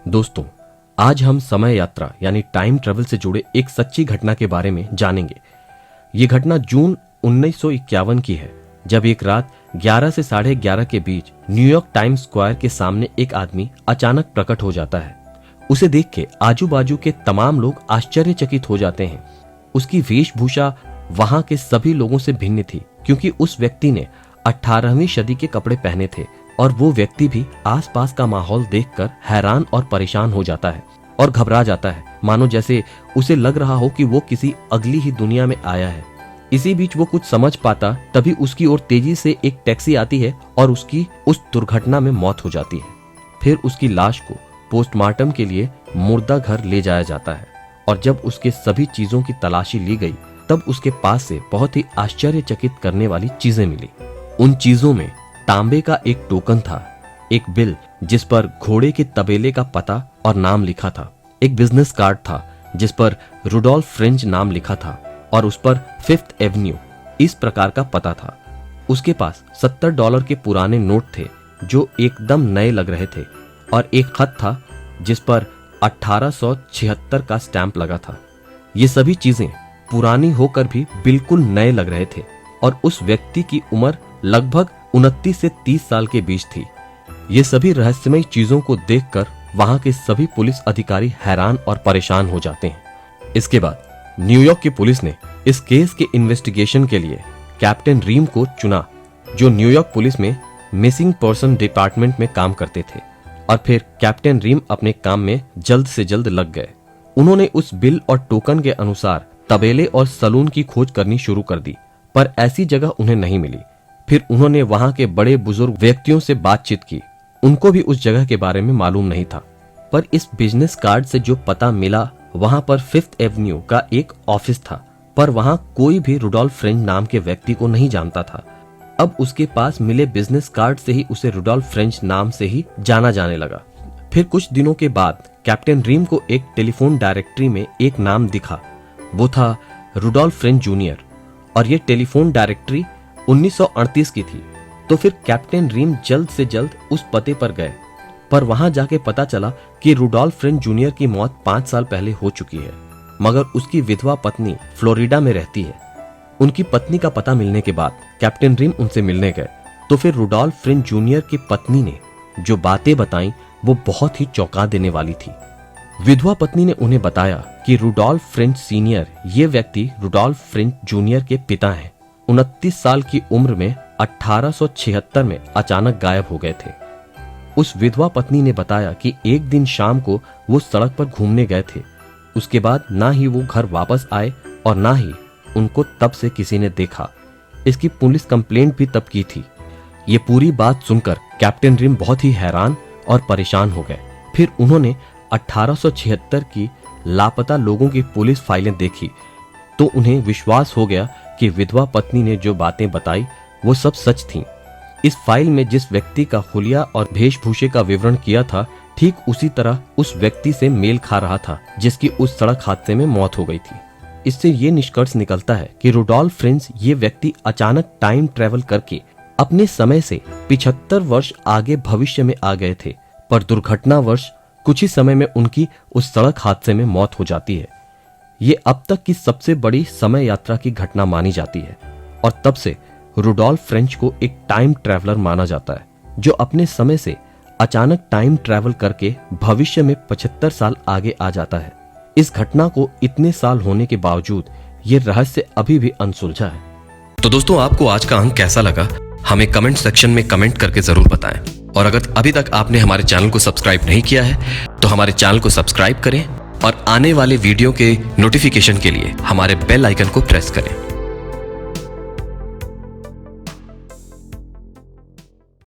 दोस्तों, आज हम समय यात्रा यानी टाइम ट्रेवल से जुड़े एक सच्ची घटना के बारे में जानेंगे। ये घटना जून 1951 की है, जब एक रात 11 से 11:30 के बीच न्यूयॉर्क टाइम्स स्क्वायर के सामने एक आदमी अचानक प्रकट हो जाता है। उसे देख के आजू बाजू के तमाम लोग आश्चर्यचकित हो जाते हैं। उसकी वेशभूषा वहां के सभी लोगों से भिन्न थी, क्योंकि उस व्यक्ति ने 18वीं सदी के कपड़े पहने थे और वो व्यक्ति भी आसपास का माहौल देखकर हैरान और परेशान हो जाता है और घबरा जाता है, मानो जैसे उसे लग रहा हो कि वो किसी अगली ही दुनिया में आया है। इसी बीच वो कुछ समझ पाता तभी उसकी ओर तेजी से एक टैक्सी आती है और उसकी उस दुर्घटना में मौत हो जाती है। फिर उसकी लाश को पोस्टमार्टम के लिए मुर्दा घर ले जाया जाता है और जब उसके सभी चीजों की तलाशी ली गई तब उसके पास से बहुत ही आश्चर्यचकित करने वाली चीजें मिली। उन चीजों में तांबे का एक टोकन था, एक बिल जिस पर घोड़े के तबेले का पता और नाम लिखा था, एक बिजनेस कार्ड था जिस पर रुडोल्फ फ्रेंच नाम लिखा था और उस पर 5th एवेन्यू इस प्रकार का पता था। उसके पास $70 के पुराने नोट थे जो एकदम नए लग रहे थे और एक खत था जिस पर 1876 का स्टैंप लगा था। ये सभी चीजें पुरानी होकर भी बिल्कुल नए लग रहे थे और उस व्यक्ति की उम्र लगभग 29 से 30 साल के बीच थी। ये सभी रहस्यमय चीजों को देखकर वहां के सभी पुलिस अधिकारी हैरान और परेशान हो जाते हैं। इसके बाद न्यूयॉर्क की पुलिस ने इस केस के इन्वेस्टिगेशन के लिए कैप्टन रीम को चुना, जो न्यूयॉर्क पुलिस में मिसिंग पर्सन डिपार्टमेंट में काम करते थे। और फिर कैप्टन रीम अपने काम में जल्द से जल्द लग गए। उन्होंने उस बिल और टोकन के अनुसार तबेले और सलून की खोज करनी शुरू कर दी, पर ऐसी जगह उन्हें नहीं मिली। फिर उन्होंने वहां के बड़े बुजुर्ग व्यक्तियों से बातचीत की, उनको भी उस जगह के बारे में मालूम नहीं था। पर इस बिजनेस कार्ड से जो पता मिला वहां पर 5th एवेन्यू का एक ऑफिस था, पर वहां कोई भी रुडोल्फ फ्रेंच नाम के व्यक्ति को नहीं जानता था। अब उसके पास मिले बिजनेस कार्ड से ही उसे रुडोल्फ फ्रेंच नाम से ही जाना जाने लगा। फिर कुछ दिनों के बाद कैप्टन रीम को एक टेलीफोन डायरेक्टरी में एक नाम दिखा, वो था रुडोल्फ फ्रेंच जूनियर, और ये टेलीफोन डायरेक्टरी 1938 की थी। तो फिर कैप्टन रीम जल्द से जल्द उस पते पर गए, पर वहां जाके पता चला कि रुडोल्फ फ्रेंच जूनियर की मौत 5 साल पहले हो चुकी है, मगर उसकी विधवा पत्नी फ्लोरिडा में रहती है। उनकी पत्नी का पता मिलने के बाद कैप्टन रीम उनसे मिलने गए, तो फिर रुडोल्फ फ्रेंच जूनियर की पत्नी ने जो बातें बताई वो बहुत ही चौंका देने वाली थी। विधवा पत्नी ने उन्हें बताया कि रुडोल्फ फ्रेंच सीनियर ये व्यक्ति रुडोल्फ फ्रेंच जूनियर के पिता हैं। 29 साल की उम्र में 1876 में अचानक गायब हो गए थे। उस विधवा पत्नी ने बताया कि एक दिन शाम को वो सड़क पर घूमने गए थे। उसके बाद ना ही वो घर वापस आए और ना ही उनको तब से किसी ने देखा। इसकी पुलिस कंप्लेंट भी तब की थी। ये पूरी बात सुनकर कैप्टन रिम बहुत ही हैरान और परेशान हो गए। फिर उन्होंने 1876 की लापता लोगों की पुलिस फाइलें देखी तो उन्हें विश्वास हो गया कि विधवा पत्नी ने जो बातें बताई वो सब सच थीं। इस फाइल में जिस व्यक्ति का हुलिया और वेशभूषे का विवरण किया था, ठीक उसी तरह उस व्यक्ति से मेल खा रहा था जिसकी उस सड़क हादसे में मौत हो गई थी। इससे ये निष्कर्ष निकलता है कि रुडोल्फ फ्रेंच ये व्यक्ति अचानक टाइम ट्रेवल करके अपने समय से 75 वर्ष आगे भविष्य में आ गए थे, पर दुर्घटनावश कुछ ही समय में उनकी उस सड़क हादसे में मौत हो जाती है। ये अब तक की सबसे बड़ी समय यात्रा की घटना मानी जाती है और तब से रुडोल्फ फ्रेंच को एक टाइम ट्रैवलर माना जाता है, जो अपने समय से अचानक टाइम ट्रैवल करके भविष्य में 75 साल आगे आ जाता है। इस घटना को इतने साल होने के बावजूद ये रहस्य अभी भी अनसुलझा है। तो दोस्तों, आपको आज का अंक कैसा लगा हमें कमेंट सेक्शन में कमेंट करके जरूर बताएं। और अगर अभी तक आपने हमारे चैनल को सब्सक्राइब नहीं किया है तो हमारे चैनल को सब्सक्राइब करें और आने वाले वीडियो के नोटिफिकेशन के लिए हमारे बेल आइकन को प्रेस करें।